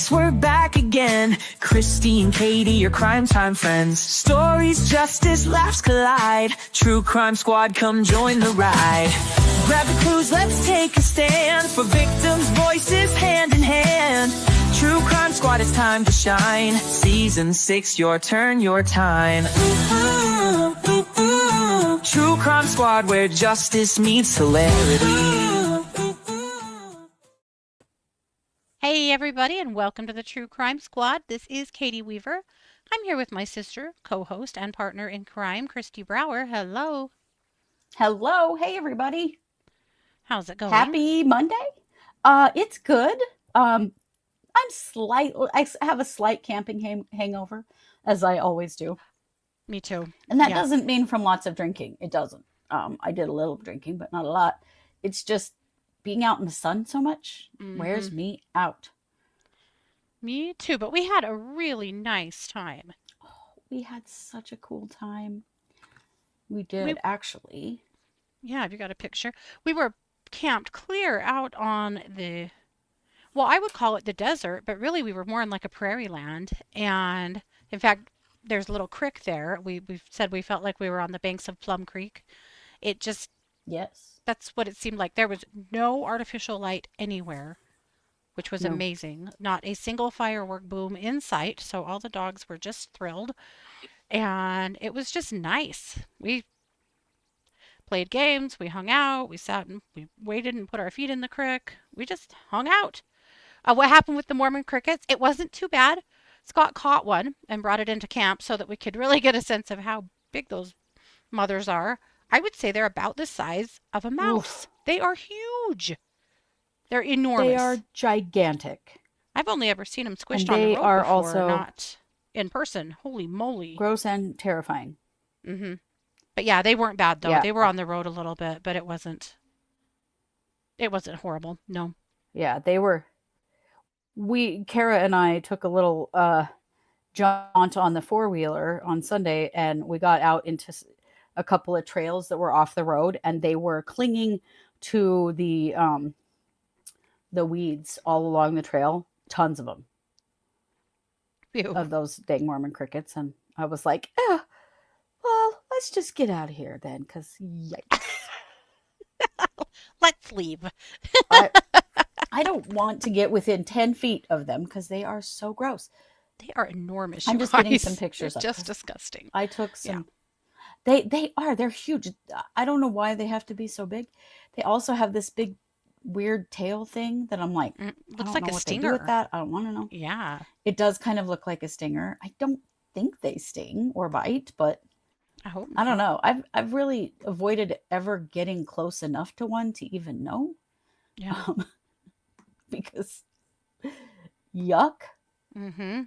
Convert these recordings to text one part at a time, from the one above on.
Yes, we're back again. Kristi and Katie, your crime time friends. Stories, justice, laughs collide. True Crime Squad, come join the ride. Grab the clues, let's take a stand. For victims' voices, hand in hand. True Crime Squad, it's time to shine. Season 6, your turn, your time. True Crime Squad, where justice meets hilarity. Hey everybody, and welcome to the True Crime Squad. This is Katie Weaver. I'm here with my sister, co-host, and partner in crime, Kristi Brower. Hello. Hello. Hey, everybody. How's it going? Happy Monday. It's good. I have a slight camping hangover, as I always do. Me too. And that doesn't mean from lots of drinking. It doesn't. I did a little drinking, but not a lot. It's just being out in the sun so much wears me out. Me too, but we had a really nice time. Oh, we had such a cool time. We did, actually. Yeah, have you got a picture? We were camped clear out on the, well, I would call it the desert, but really we were more in like a prairie land. And in fact, there's a little creek there. We've said we felt like we were on the banks of Plum Creek. It just, Yes. that's what it seemed like. There was no artificial light anywhere, which was amazing. Not a single firework boom in sight. So all the dogs were just thrilled. And it was just nice. We played games, we hung out, we sat and we waited and put our feet in the creek. We just hung out. What happened with the Mormon crickets? It wasn't too bad. Scott caught one and brought it into camp so that we could really get a sense of how big those mothers are. I would say they're about the size of a mouse. Oof. They are huge. They're enormous. They are gigantic. I've only ever seen them squished on the road before, also not in person. Holy moly. Gross and terrifying. Mm-hmm. But yeah, they weren't bad though. Yeah. They were on the road a little bit, but it wasn't horrible. No. Yeah, they were. Kara and I took a little jaunt on the four-wheeler on Sunday, and we got out into a couple of trails that were off the road, and they were clinging to the weeds all along the trail. Tons of them. Ew. Of those dang Mormon crickets. And I was like, well, let's just get out of here then, because yikes. Let's leave. I don't want to get within 10 feet of them because they are so gross. They are enormous. I'm just getting some pictures of them. Just disgusting. I took some. Yeah. They're huge. I don't know why they have to be so big. They also have this big weird tail thing that I'm like, looks like a stinger. They do with that. I don't want to know. Yeah. It does kind of look like a stinger. I don't think they sting or bite, but I don't know. I've really avoided ever getting close enough to one to even know. Yeah. Because yuck. Mm-hmm.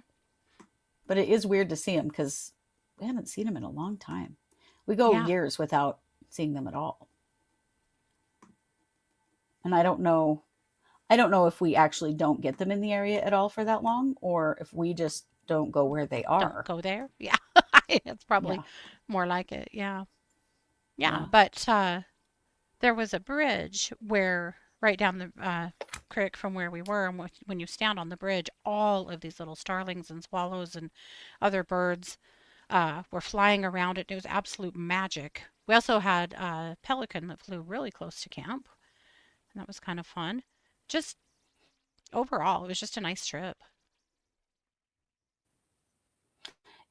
But it is weird to see them because we haven't seen them in a long time. We go years without seeing them at all. And I don't know if we actually don't get them in the area at all for that long, or if we just don't go where they are. Don't go there? Yeah. It's probably more like it. Yeah. But there was a bridge where right down the creek from where we were, and when you stand on the bridge, all of these little starlings and swallows and other birds were flying around it. It was absolute magic. We also had a pelican that flew really close to camp, and that was kind of fun. Just overall, it was just a nice trip.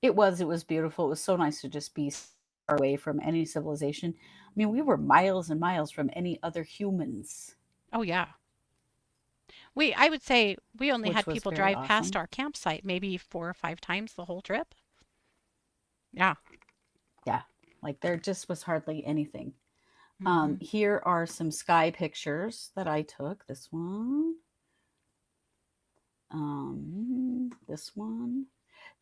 It was beautiful. It was so nice to just be far away from any civilization. I mean, we were miles and miles from any other humans. Oh, yeah. I would say we only had people drive past our campsite maybe 4 or 5 times the whole trip. Yeah. Yeah. Like there just was hardly anything. Mm-hmm. Here are some sky pictures that I took. This one. This one.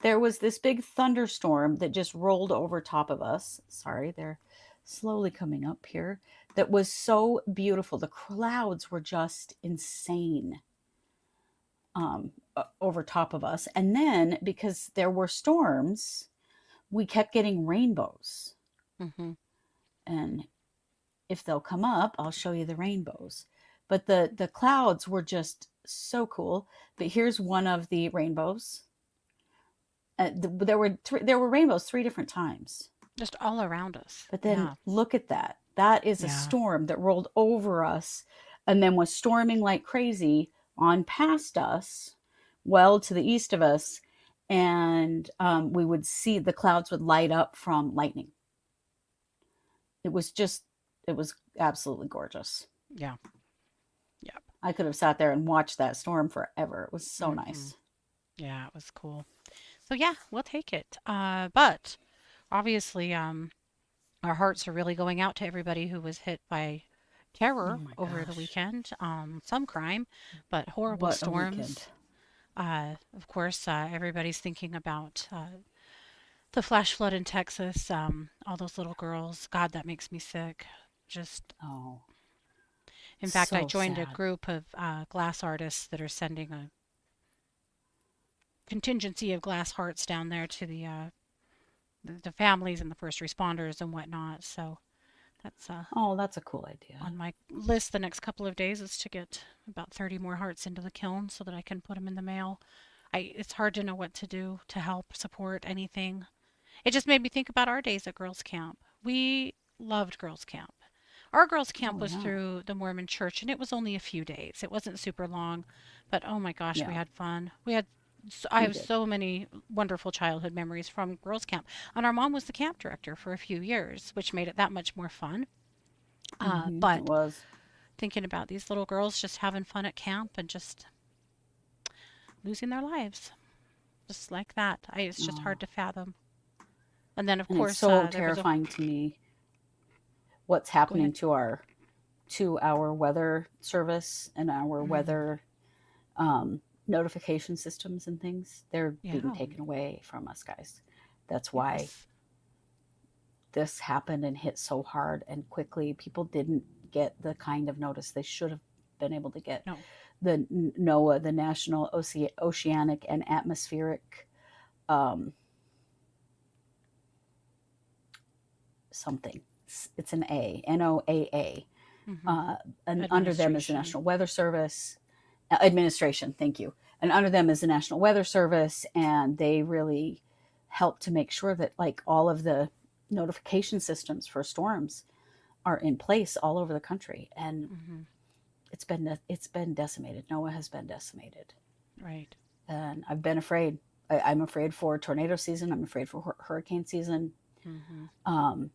There was this big thunderstorm that just rolled over top of us. Sorry, they're slowly coming up here. That was so beautiful. The clouds were just insane over top of us. And then because there were storms, we kept getting rainbows. Mm-hmm. And if they'll come up, I'll show you the rainbows. But the clouds were just so cool. But here's one of the rainbows. There were rainbows 3 different times. Just all around us. But then Yeah. look at that. That is a Yeah. storm that rolled over us and then was storming like crazy on past us, well to the east of us. And we would see the clouds would light up from lightning. It was absolutely gorgeous. Yeah. Yep. I could have sat there and watched that storm forever. It was so Hmm. nice. Yeah, it was cool. So yeah, we'll take it. But obviously, our hearts are really going out to everybody who was hit by Oh terror my over the gosh. weekend. Some crime, but horrible What a weekend. storms. Of course, everybody's thinking about the flash flood in Texas. All those little girls. God, that makes me sick. Just, Oh, in fact, I so joined a sad. group of glass artists that are sending a contingency of glass hearts down there to the families and the first responders and whatnot. So that's Oh, that's a cool idea. on my list the next couple of days is to get about 30 more hearts into the kiln so that I can put them in the mail. It's hard to know what to do to help support anything. It just made me think about our days at girls camp. We loved girls camp. Our girls camp Oh, was yeah. through the Mormon church and it was only a few days. It wasn't super long, but oh my gosh, we Yeah, had fun. I we have did. so many wonderful childhood memories from girls camp. And our mom was the camp director for a few years, which made it that much more fun. It But was. thinking about these little girls just having fun at camp and just losing their lives just like that. It's just hard Oh, to fathom. And then, of and it's course, so there was a. terrifying to me what's Go ahead. happening to our weather service and our Mm, weather um, notification systems and things. They're being yeah. taken away from us, guys. That's why Yes. this happened and hit so hard and quickly. People didn't get the kind of notice they should have been able to get. No. The NOAA, the National Oceanic and Atmospheric um, something. It's an A, NOAA. Hmm. And under them is the Administration. National Weather Service Administration. Thank you. And under them is the National Weather Service, and they really help to make sure that like all of the notification systems for storms are in place all over the country. And Hmm. it's been decimated. NOAA has been decimated, Right. and I've been afraid. I'm afraid for tornado season. I'm afraid for hurricane season. Hmm. Um,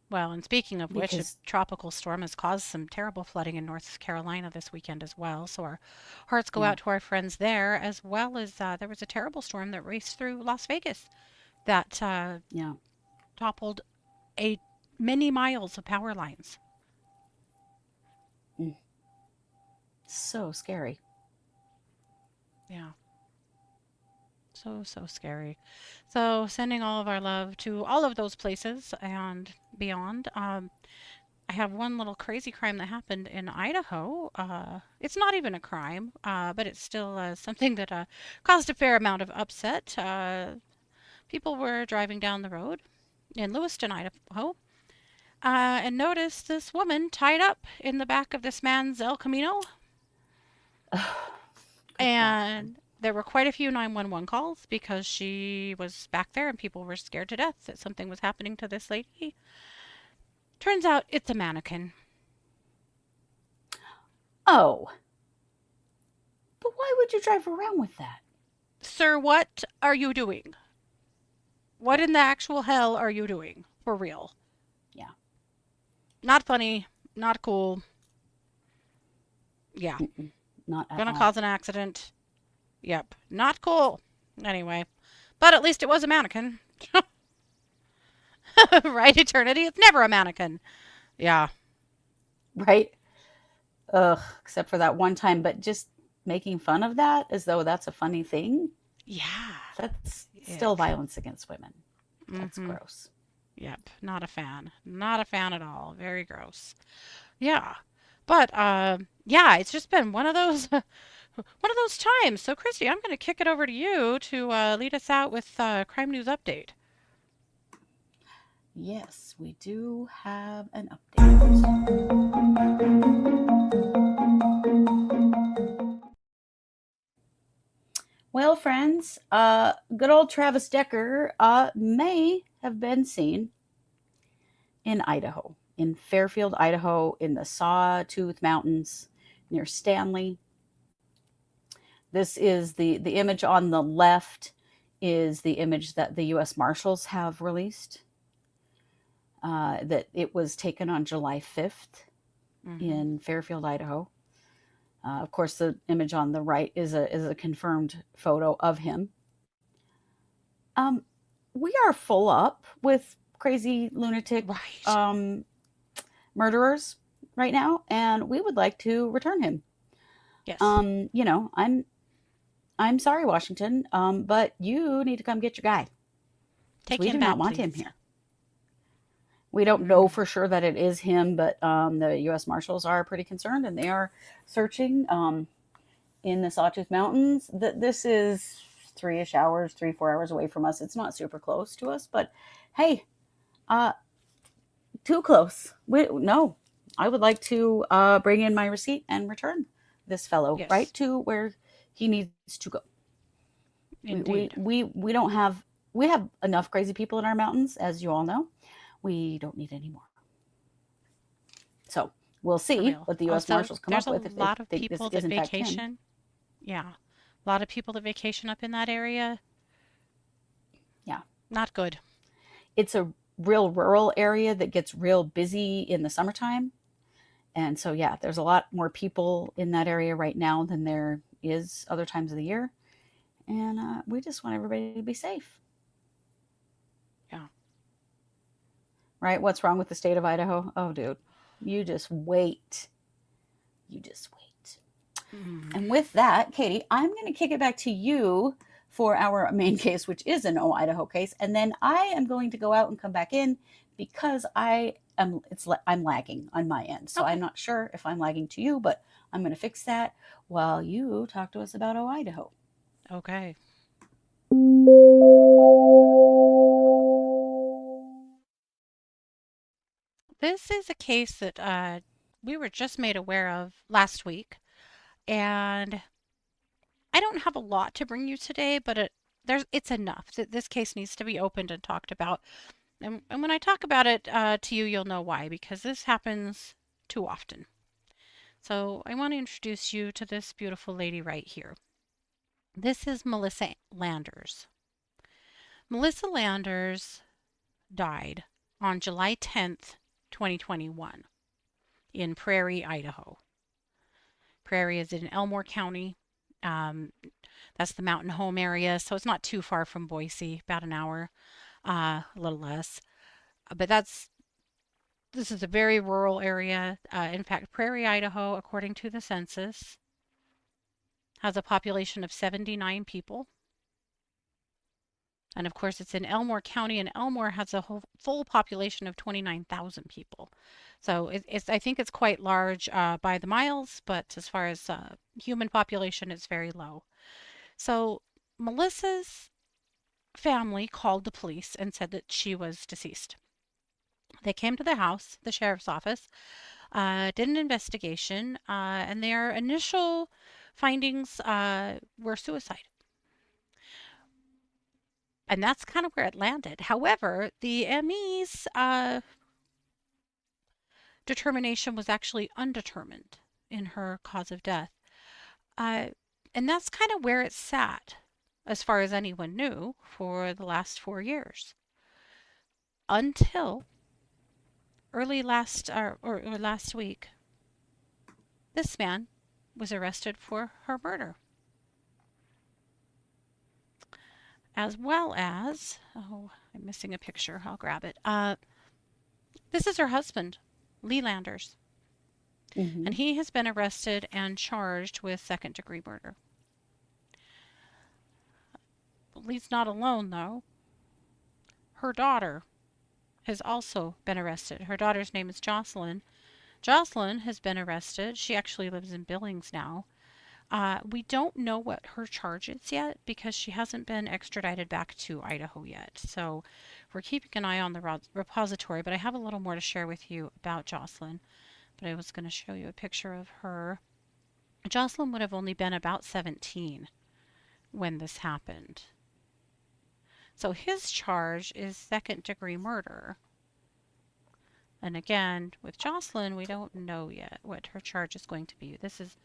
Well, and speaking of which, a because tropical storm has caused some terrible flooding in North Carolina this weekend as well. So our hearts go yeah, out to our friends there, as well as there was a terrible storm that raced through Las Vegas that yeah, toppled a many miles of power lines. mm, so scary. Yeah. So, so scary. So, sending all of our love to all of those places and beyond. I have one little crazy crime that happened in Idaho. It's not even a crime, but it's still something that caused a fair amount of upset. People were driving down the road in Lewiston, Idaho, and noticed this woman tied up in the back of this man's El Camino. Good God. And there were quite a few 911 calls because she was back there and people were scared to death that something was happening to this lady. Turns out it's a mannequin. Oh, but why would you drive around with that? Sir, what are you doing? What in the actual hell are you doing? For real. Yeah, Not funny, not cool. Yeah, not at gonna all. cause an accident. Yep, not cool. Anyway, but at least it was a mannequin. Right, Eternity? It's never a mannequin. Yeah. Right? Ugh, except for that one time, but just making fun of that as though that's a funny thing, Yeah. that's still Ick. violence against women. That's Mm-hmm. gross. Yep. Not a fan. Not a fan at all. Very gross. Yeah. But yeah, it's just been one of those one of those times. So Christy, I'm going to kick it over to you to lead us out with crime news update. Yes, we do have an update. Well, friends, good old Travis Decker may have been seen in Idaho, in Fairfield, Idaho, in the Sawtooth Mountains near Stanley. This is the image on the left is the image that the U.S. Marshals have released. That it was taken on July 5th Mm-hmm. in Fairfield, Idaho. Of course, the image on the right is a confirmed photo of him. Um, we are full up with crazy lunatic Right. murderers right now, and we would like to return him. Yes. You know, I'm sorry, Washington, but you need to come get your guy because Take we him do not back, want him please. here. We don't know Mm. for sure that it is him, but the U.S. Marshals are pretty concerned, and they are searching in the Sawtooth Mountains. That this is 3-ish hours, 3-4 hours away from us. It's not super close to us, but hey, uh, too close. No, I would like to bring in my receipt and return this fellow right Yes, to where he needs to go. We indeed. we don't have we have enough crazy people in our mountains, as you all know. We don't need any more. So we'll For see real. what the U.S. Also, Marshals come there's up a with if they lot of think this people is that in fact him. vacation. Yeah. A lot of people that vacation up in that area. Yeah, Not good. it's a real rural area that gets real busy in the summertime. And so, yeah, there's a lot more people in that area right now than there is other times of the year. And we just want everybody to be safe, Yeah. right? What's wrong with the state of Idaho? Oh, dude, you just wait. You just wait. Mm. And with that, Katie, I'm going to kick it back to you for our main case, which is an Idaho case. And then I am going to go out and come back in because I'm lagging on my end. So I'm Okay. not sure if I'm lagging to you, but I'm going to fix that while you talk to us about Idaho. Okay. This is a case that we were just made aware of last week, and I don't have a lot to bring you today, but it's enough that this case needs to be opened and talked about. And when I talk about it to you, you'll know why, because this happens too often. So I want to introduce you to this beautiful lady right here. This is Melissa Landers. Melissa Landers died on July 10th, 2021, in Prairie, Idaho. Prairie is in Elmore County. Um, that's the mountain home area, so it's not too far from Boise, about an hour, a little less. But this is a very rural area. In fact, Prairie, Idaho, according to the census, has a population of 79 people. And of course, it's in Elmore County, and Elmore has a full population of 29,000 people. So I think it's quite large by the miles, but as far as human population, it's very low. So Melissa's family called the police and said that she was deceased. They came to the house, the sheriff's office, did an investigation, and their initial findings were suicide. And that's kind of where it landed. However, the ME's determination was actually undetermined in her cause of death. Uh, and that's kind of where it sat, as far as anyone knew, for the last 4 years. Until early or last week, this man was arrested for her murder. As well as, oh, I'm missing a picture. I'll grab it. This is her husband, Lee Landers. Mm-hmm. And he has been arrested and charged with second-degree murder. Lee's not alone, though. Her daughter has also been arrested. Her daughter's name is Jocelynn. Jocelynn has been arrested. She actually lives in Billings now. We don't know what her charge is yet because she hasn't been extradited back to Idaho yet. So we're keeping an eye on the repository, but I have a little more to share with you about Jocelynn. But I was going to show you a picture of her. Jocelynn would have only been about 17 when this happened. So his charge is second-degree murder. And again, with Jocelynn, we don't know yet what her charge is going to be. This is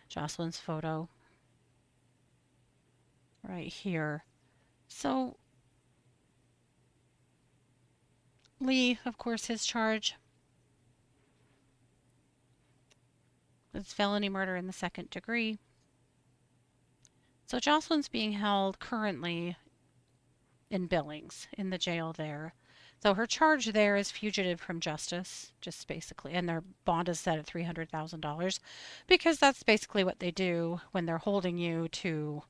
Jocelyn's photo right here. So Lee, of course, his charge is felony murder in the second degree. So Jocelyn's being held currently in Billings, in the jail there. So her charge there is fugitive from justice, just basically, and their bond is set at $300,000 because that's basically what they do when they're holding you to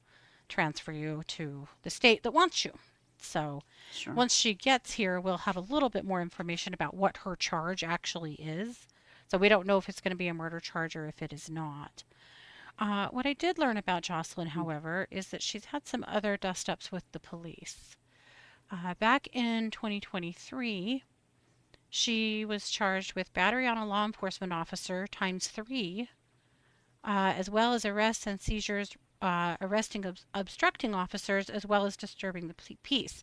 transfer you to the state that wants you. So Sure. once she gets here, we'll have a little bit more information about what her charge actually is. So we don't know if it's going to be a murder charge or if it is not. What I did learn about Jocelynn, however, is that she's had some other dust-ups with the police. Back in 2023, she was charged with battery on a law enforcement officer ×3, as well as arrests and seizures, arresting obstructing officers, as well as disturbing the peace.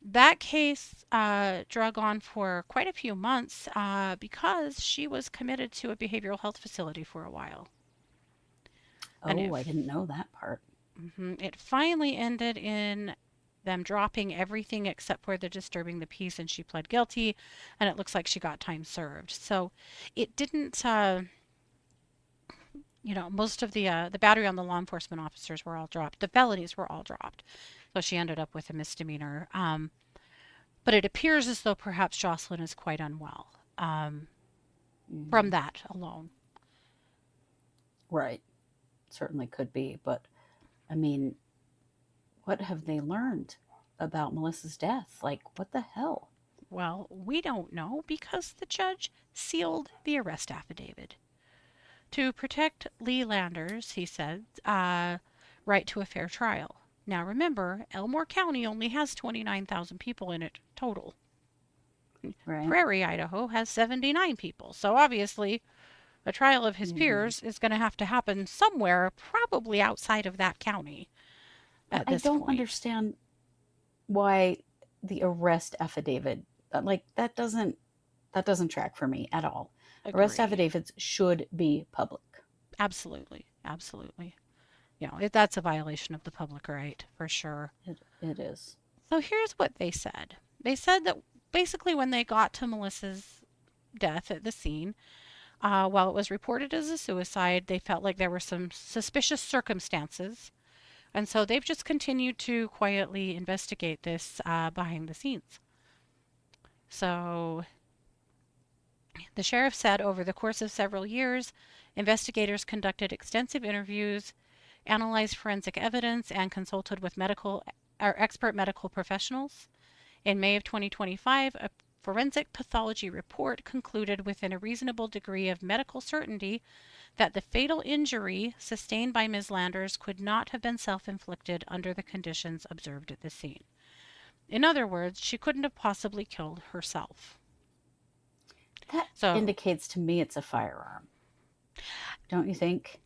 That case drug on for quite a few months because she was committed to a behavioral health facility for a while. Oh, I didn't know that part. It finally ended in them dropping everything except for the disturbing the peace, and she pled guilty, and it looks like she got time served. So it didn't, most of the battery on the law enforcement officers were all dropped. The felonies were all dropped. So she ended up with a misdemeanor. But it appears as though perhaps Jocelynn is quite unwell from that alone. Right. Certainly could be. But, I mean, what have they learned about Melissa's death? Like, what the hell? Well, we don't know because the judge sealed the arrest affidavit. To protect Lee Landers, he said, right to a fair trial. Now remember, Elmore County only has 29,000 people in it total. Right. Prairie, Idaho has 79 people. So obviously, a trial of his peers is going to have to happen somewhere, probably outside of that county at this point. I don't understand why the arrest affidavit, that doesn't track for me at all. Arrest Agreed. affidavits should be public. Absolutely. Absolutely. That's a violation of the public right, for sure. It is. So here's what they said. They said that basically when they got to Melissa's death at the scene, while it was reported as a suicide, they felt like there were some suspicious circumstances. And so they've just continued to quietly investigate this behind the scenes. So the sheriff said over the course of several years, investigators conducted extensive interviews, analyzed forensic evidence, and consulted with expert medical professionals. In May of 2025, a forensic pathology report concluded within a reasonable degree of medical certainty that the fatal injury sustained by Ms. Landers could not have been self-inflicted under the conditions observed at the scene. In other words, she couldn't have possibly killed herself. That indicates to me it's a firearm. Don't you think?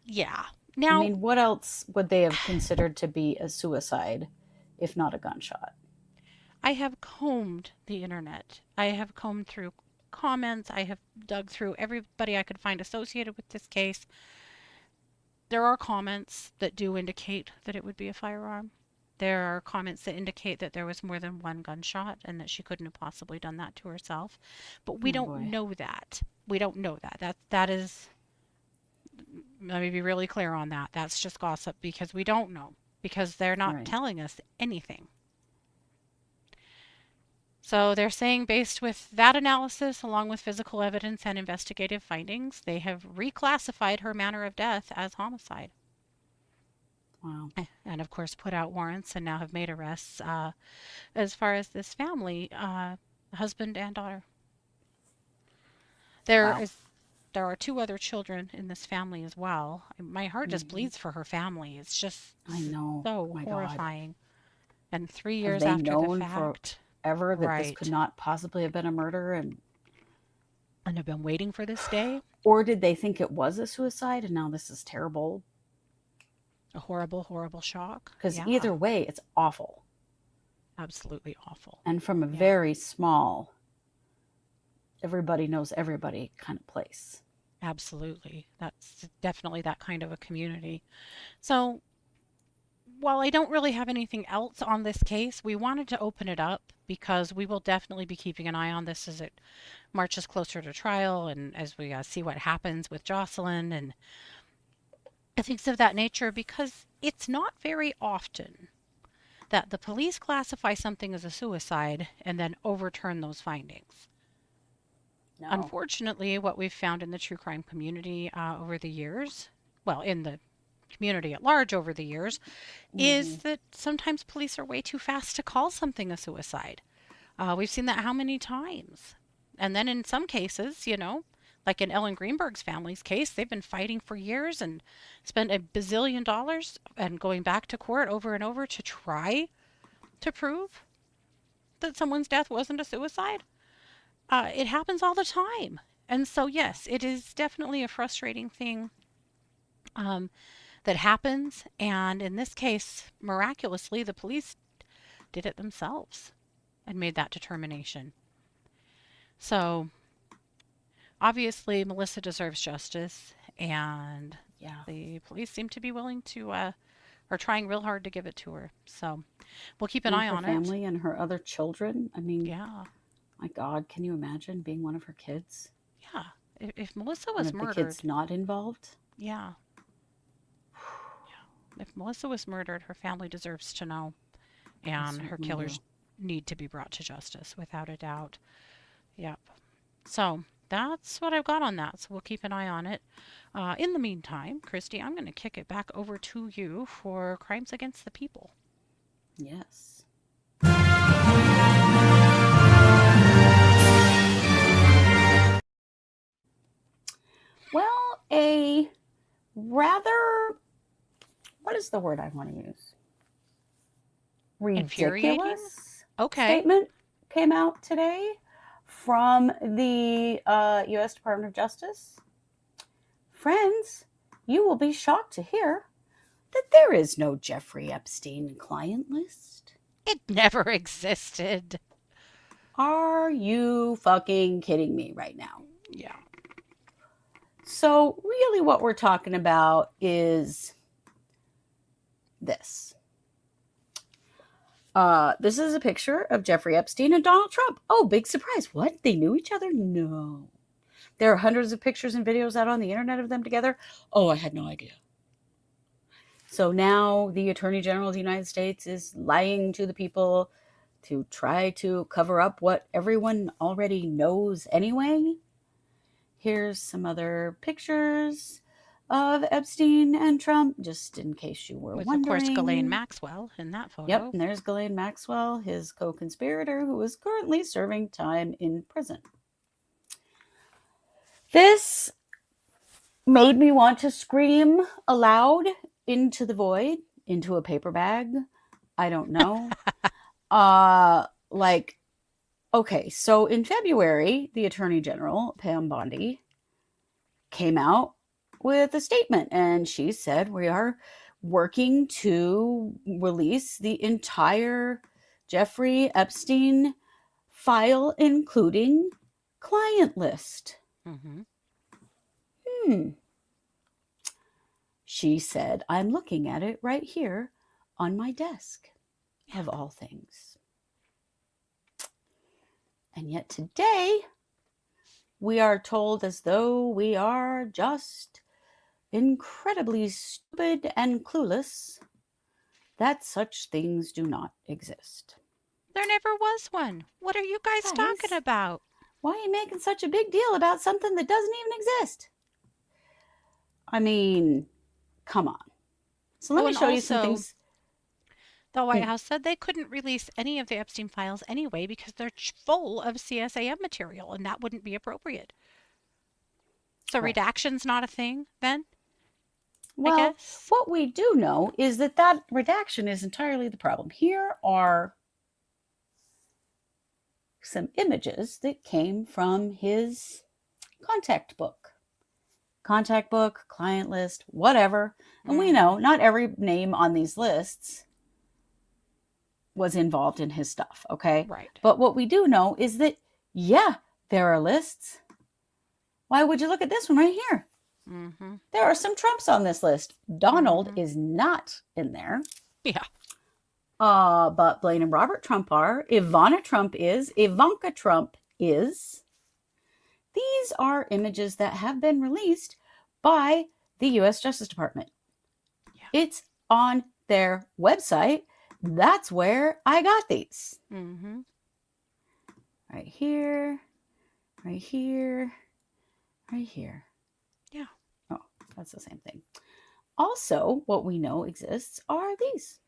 Yeah. Now, I mean, what else would they have considered to be a suicide if not a gunshot? I have combed the internet. I have combed through comments. I have dug through everybody I could find associated with this case. There are comments that do indicate that it would be a firearm. There are comments that indicate that there was more than one gunshot and that she couldn't have possibly done that to herself. But we don't know that. We don't know that. That is, let me be really clear on that. That's just gossip because we don't know, because they're not telling us anything. So they're saying based with that analysis, along with physical evidence and investigative findings, they have reclassified her manner of death as homicide. Wow. And of course put out warrants and now have made arrests as far as this family, husband and daughter. There are 2 other children in this family as well. My heart just bleeds for her family. It's just so horrifying. God. And 3 years after the fact. Ever that this could not possibly have been a murder and have been waiting for this day? Or did they think it was a suicide and now this is terrible? A horrible, horrible shock. Because Yeah, either way, it's awful. absolutely awful. And from a Yeah, very small, everybody knows everybody kind of place. absolutely. That's definitely that kind of a community. So, while I don't really have anything else on this case, we wanted to open it up because we will definitely be keeping an eye on this as it marches closer to trial and as we see what happens with Jocelynn and things of that nature, because it's not very often that the police classify something as a suicide and then overturn those findings. No. Unfortunately, what we've found in the true crime community over the years, well, in the community at large over the years, is that sometimes police are way too fast to call something a suicide. We've seen that how many times? And then in some cases, like in Ellen Greenberg's family's case, they've been fighting for years and spent a bazillion dollars and going back to court over and over to try to prove that someone's death wasn't a suicide. It happens all the time. And so, yes, it is definitely a frustrating thing um, that happens. And in this case, miraculously, the police did it themselves and made that determination. So, obviously, Melissa deserves justice, and Yeah. the police seem to be willing to, are trying real hard to give it to her. So, we'll keep an And eye her on it. family and her other children. I mean, Yeah, my God, can you imagine being one of her kids? yeah. If Melissa And was if the murdered, kid's not involved? yeah, if Melissa was murdered, her family deserves to know, They and her certainly killers need to be brought to justice without a doubt. Yep. So that's what I've got on that. So we'll keep an eye on it. In the meantime, Kristi, I'm going to kick it back over to you for crimes against the people. Yes. Well, a rather, what is the word I want to use? Infuriating? Ridiculous Okay. statement came out today from the U.S. Department of Justice. Friends, you will be shocked to hear that there is no Jeffrey Epstein client list. It never existed. Are you fucking kidding me right now? Yeah. So, really, what we're talking about is this. This is a picture of Jeffrey Epstein and Donald Trump. Oh, big surprise. What? They knew each other? No. There are hundreds of pictures and videos out on the internet of them together. Oh, I had no idea. So now the Attorney General of the United States is lying to the people to try to cover up what everyone already knows anyway. Here's some other pictures of Epstein and Trump, just in case you were With, wondering. of course, Ghislaine Maxwell in that photo. Yep, and there's Ghislaine Maxwell, his co-conspirator, who is currently serving time in prison. This made me want to scream aloud into the void, into a paper bag. I don't know. Okay, so in February, the Attorney General, Pam Bondi, came out with a statement, and she said, we are working to release the entire Jeffrey Epstein file, including client list. Mm-hmm. She said, I'm looking at it right here on my desk, of all things. And yet today, we are told as though we are just incredibly stupid and clueless that such things do not exist. There never was one. What are you guys talking about? Why are you making such a big deal about something that doesn't even exist? I mean, come on. So let me show you some things. The White House said they couldn't release any of the Epstein files anyway because they're full of CSAM material, and that wouldn't be appropriate. So redaction's not a thing then? Well, I guess? what we do know is that that redaction is entirely the problem. Here are some images that came from his contact book. contact book, client list, whatever. And we know not every name on these lists was involved in his stuff, okay? Right. But what we do know is that, yeah, there are lists. Why would you look at this one right here? Mm-hmm. There are some Trumps on this list. Donald is not in there. Yeah. But Blaine and Robert Trump are. Ivana Trump is. Ivanka Trump is. These are images that have been released by the U.S. Justice Department. Yeah. It's on their website. That's where I got these. Mm-hmm. Right here, right here, right here. Yeah. Oh, that's the same thing. Also, what we know exists are these.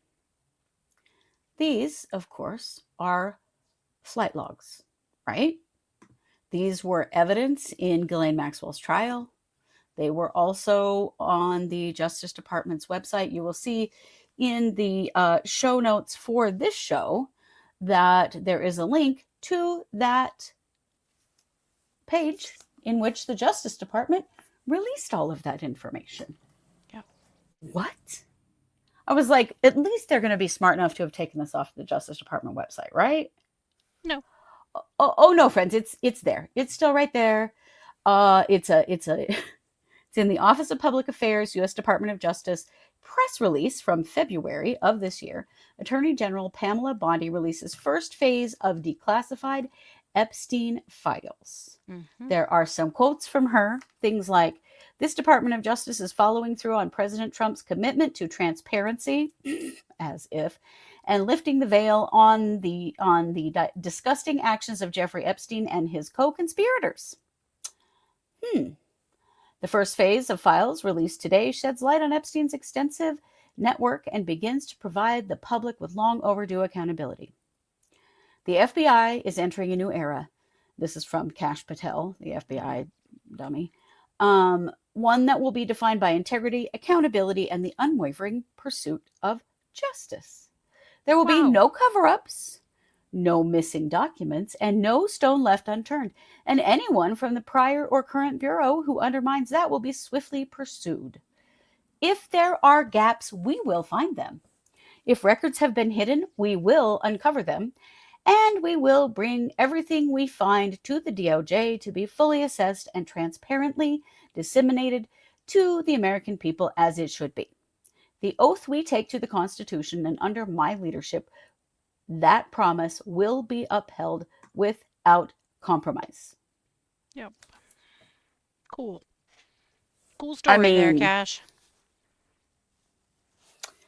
These, of course, are flight logs, right? These were evidence in Ghislaine Maxwell's trial. They were also on the Justice Department's website. You will see in the show notes for this show that there is a link to that page in which the Justice Department released all of that information. Yeah. What? I was like, at least they're going to be smart enough to have taken this off the Justice Department website, right? No. Oh no, friends, it's there. It's still right there. It's in the Office of Public Affairs, U.S. Department of Justice press release from February of this year. Attorney General Pamela Bondi releases first phase of declassified Epstein files. Mm-hmm. There are some quotes from her, things like, "This Department of Justice is following through on President Trump's commitment to transparency," as if, "and lifting the veil on the disgusting actions of Jeffrey Epstein and his co-conspirators." The first phase of files released today sheds light on Epstein's extensive network and begins to provide the public with long overdue accountability. The FBI is entering a new era. This is from Kash Patel, the FBI dummy. One that will be defined by integrity, accountability, and the unwavering pursuit of justice. There will be no cover-ups, no missing documents, and no stone left unturned. And anyone from the prior or current bureau who undermines that will be swiftly pursued. If there are gaps, we will find them. If records have been hidden, we will uncover them. And we will bring everything we find to the DOJ to be fully assessed and transparently disseminated to the American people as it should be. The oath we take to the Constitution and under my leadership, that promise will be upheld without compromise. Yep. Cool. Cool story there, Cash.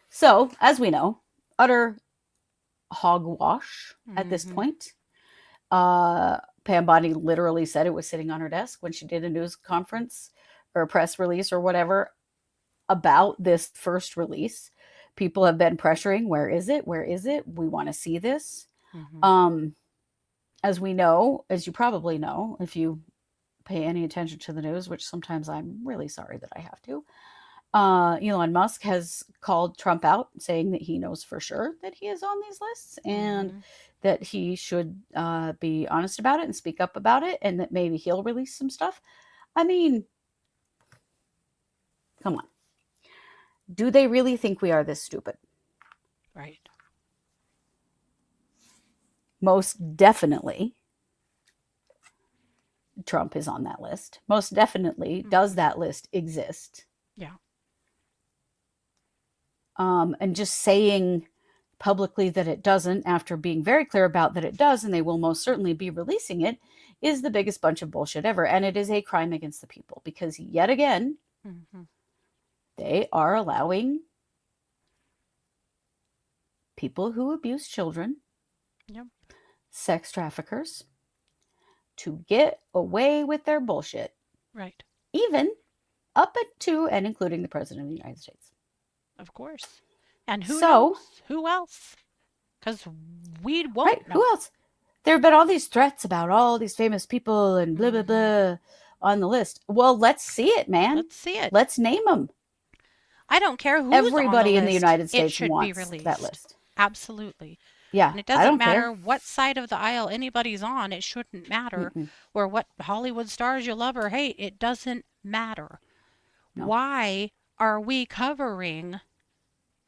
So, as we know, utter hogwash at this point. Pam Bondi literally said it was sitting on her desk when she did a news conference or a press release or whatever about this first release. People have been pressuring, where is it? Where is it? We want to see this. As we know, as you probably know, if you pay any attention to the news, which sometimes I'm really sorry that I have to, Elon Musk has called Trump out, saying that he knows for sure that he is on these lists and that he should be honest about it and speak up about it, and that maybe he'll release some stuff. I mean, come on. Do they really think we are this stupid? Right. Most definitely, Trump is on that list. Most definitely, does that list exist? Yeah. And just saying publicly that it doesn't, after being very clear about that it does, and they will most certainly be releasing it, is the biggest bunch of bullshit ever. And it is a crime against the people, because yet again, they are allowing people who abuse children, sex traffickers, to get away with their bullshit. Right. Even up to and including the President of the United States. Of course. And who knows? Who else? Because we won't know. Who else? There have been all these threats about all these famous people and blah, blah, blah on the list. Well, let's see it, man. Let's see it. Let's name them. I don't care who's Everybody on the in the list. United States it should wants be released. that list. Absolutely. Yeah, and it doesn't matter what side of the aisle anybody's on. It shouldn't matter. Or what Hollywood stars you love or hate. It doesn't matter. No. Why are we covering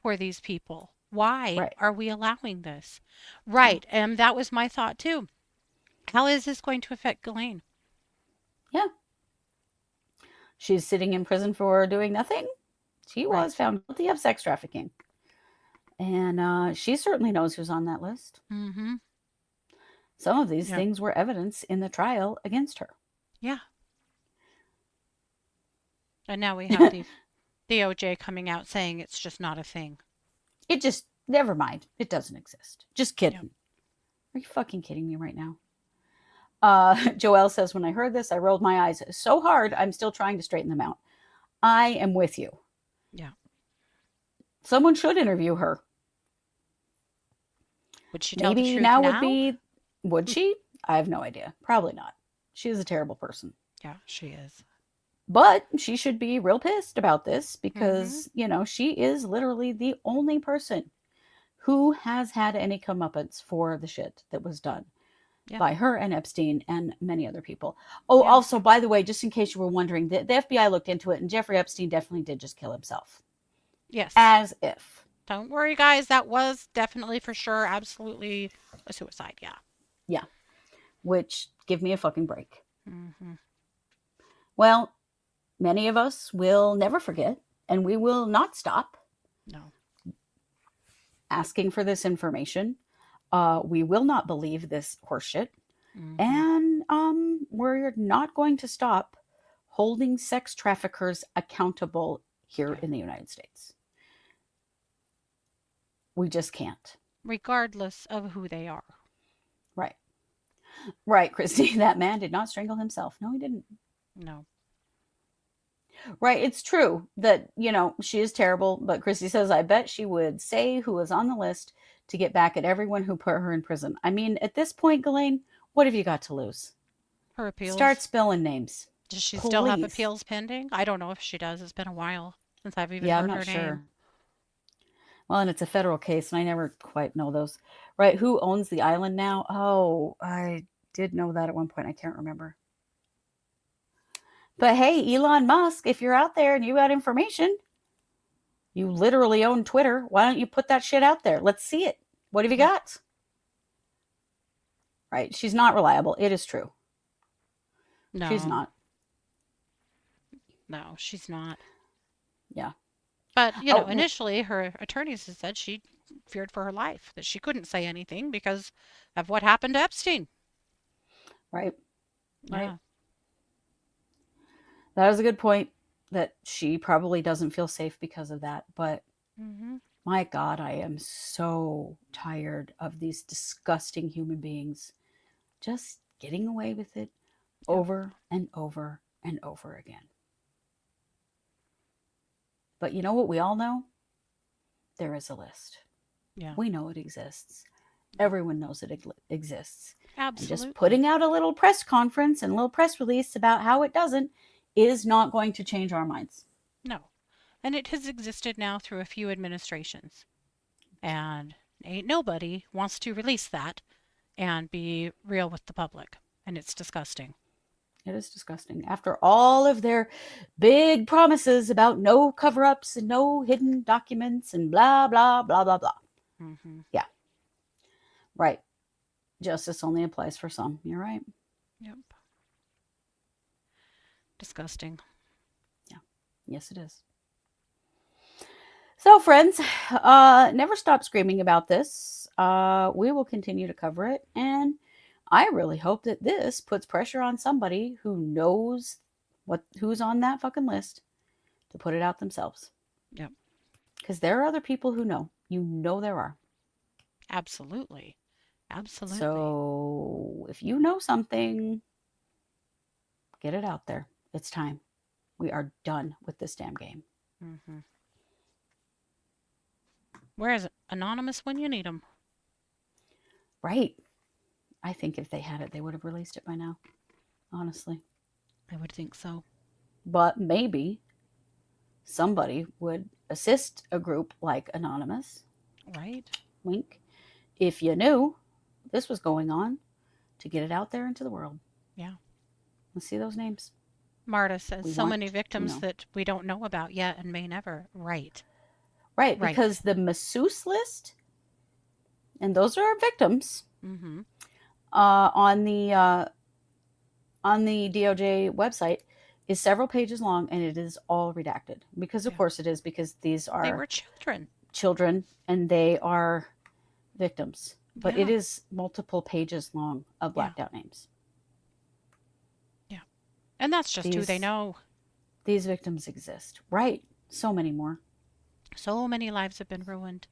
for these people? Why Right. are we allowing this? Yeah. Right. And that was my thought too. How is this going to affect Ghislaine? Yeah. She's sitting in prison for doing nothing. She was Right. found guilty of sex trafficking. And she certainly knows who's on that list. Mm-hmm. Some of these Yeah. things were evidence in the trial against her. Yeah. And now we have the DOJ coming out saying it's just not a thing. It just, never mind. It doesn't exist. Just Yep. kidding. Are you fucking kidding me right now? Joelle says, when I heard this, I rolled my eyes so hard, I'm still trying to straighten them out. I am with you. Yeah. Someone should interview her. Would she tell the Maybe truth now now? would be, would she? I have no idea. Probably not. She is a terrible person. Yeah, she is. But she should be real pissed about this Mm-hmm. because, she is literally the only person who has had any comeuppance for the shit that was done Yeah. by her and Epstein and many other people. Oh, Yeah. also, by the way, just in case you were wondering, the FBI looked into it and Jeffrey Epstein definitely did just kill himself. Yes. As if. Don't worry, guys. That was definitely for sure, absolutely a suicide. Yeah. Yeah. Which, give me a fucking break. Mm-hmm. Well, many of us will never forget, and we will not stop No. asking for this information. We will not believe this horseshit. Mm-hmm. And we're not going to stop holding sex traffickers accountable here in the United States. We just can't. Regardless of who they are. Right. Right, Kristi. That man did not strangle himself. No, he didn't. No. Right. It's true that, she is terrible. But Kristi says, I bet she would say who was on the list to get back at everyone who put her in prison. I mean, at this point, Ghislaine, what have you got to lose? Her appeals. Start spilling names. Does she still have Please. appeals pending? I don't know if she does. It's been a while since I've even Yeah, heard I'm her not sure. name. Well, and it's a federal case, and I never quite know those. Right, who owns the island now? Oh, I did know that at one point. I can't remember. But hey, Elon Musk, if you're out there and you got information, you literally own Twitter. Why don't you put that shit out there? Let's see it. What have you got? Right, she's not reliable. It is true. No. She's not. No, she's not. Yeah. But, initially her attorneys had said she feared for her life, that she couldn't say anything because of what happened to Epstein. Right. Right. Yeah. That is a good point, that she probably doesn't feel safe because of that. But Mm-hmm. my God, I am so tired of these disgusting human beings just getting away with it over and over and over again. But you know what we all know? There is a list. Yeah. We know it exists. Everyone knows it exists. Absolutely. And just putting out a little press conference and a little press release about how it doesn't is not going to change our minds. No. And it has existed now through a few administrations. And ain't nobody wants to release that and be real with the public. And it's disgusting. It is disgusting. After all of their big promises about no cover-ups and no hidden documents and blah, blah, blah, blah, blah. Mm-hmm. Yeah. Right. Justice only applies for some. You're right. Yep. Disgusting. Yeah. Yes, it is. So, friends, never stop screaming about this. We will continue to cover it. And I really hope that this puts pressure on somebody who knows who's on that fucking list to put it out themselves. Yep. Because there are other people who know. You know there are. Absolutely. Absolutely. So if you know something, get it out there. It's time. We are done with this damn game. Mm-hmm. Where is it? Anonymous when you need them. Right. I think if they had it, they would have released it by now. Honestly. I would think so. But maybe somebody would assist a group like Anonymous. Right. Wink. If you knew this was going on, to get it out there into the world. Yeah. Let's see those names. Marta says We so want many to victims know. that we don't know about yet and may never. Right. Right, Right. because the masseuse list, and those are our victims, Mm-hmm. on the DOJ website is several pages long, and it is all redacted. Because of Yeah. course it is, because these They are were children. children and they are victims. But it Yeah. is multiple pages long of Yeah. blacked out names. Yeah. And that's just who they These know. these victims exist. Right. So many more. So many lives have been ruined.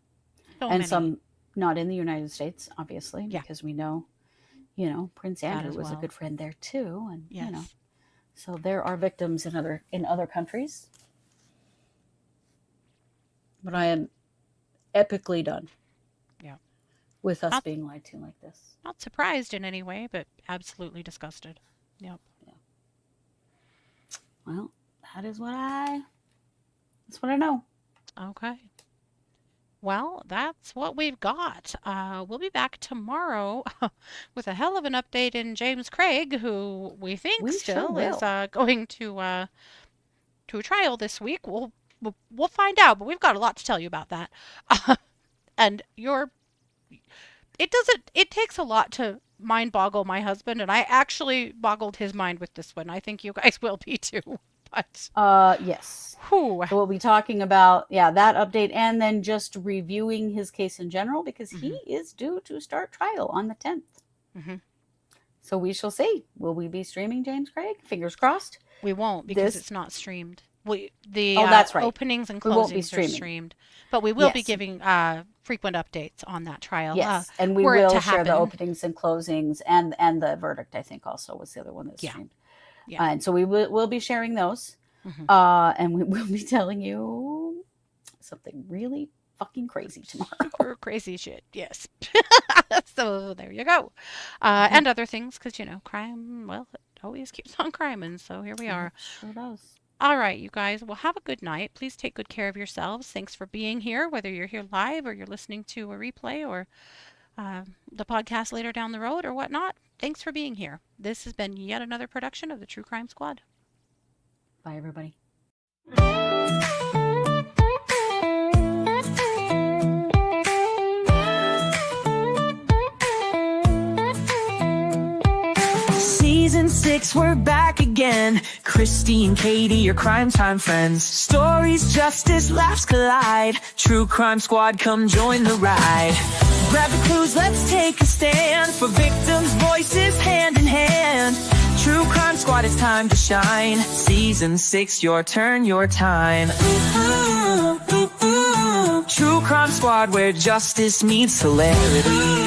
So And many. some not in the United States, obviously, Yeah. because we know, Prince That Andrew as was a well. good friend there too. And Yes. so there are victims in other countries. But I am epically done. Yeah. With us Not- being lied to like this. Not surprised in any way, but absolutely disgusted. Yep. Well, that's what I know. Okay. Well, that's what we've got. We'll be back tomorrow with a hell of an update in James Craig, who we think We sure still is will. going to a trial this week. We'll find out, but we've got a lot to tell you about that. And it takes a lot to mind boggle my husband, and I actually boggled his mind with this one. I think you guys will be too. But Yes. whew. So we'll be talking about that update, and then just reviewing his case in general, because he is due to start trial on the 10th. Mhm. So we shall see. Will we be streaming James Craig? Fingers crossed. We won't, because This- it's not streamed. Oh, that's right. Openings and We won't be closings are streaming. streamed, but we will be Yes. giving frequent updates on that trial. Yes, and we were it will to share the happen. openings and closings, and the verdict, I think, also was the other one that's Yeah. streamed. Yeah. And so we'll be sharing those. Mhm. And we will be telling you something really fucking crazy tomorrow. Super crazy shit. Yes. So there you go. And other things, because crime. Well, it always keeps on criming. So here we are. Sure does. All right, you guys. Well, have a good night. Please take good care of yourselves. Thanks for being here, whether you're here live or you're listening to a replay or the podcast later down the road or whatnot. Thanks for being here. This has been yet another production of the True Crime Squad. Bye, everybody. Season 6, we're back again. Kristi and Katie, your crime time friends. Stories, justice, laughs collide. True Crime Squad, come join the ride. Grab the clues, let's take a stand. For victims' voices, hand in hand. True Crime Squad, it's time to shine. Season 6, your turn, your time. True Crime Squad, where justice meets hilarity.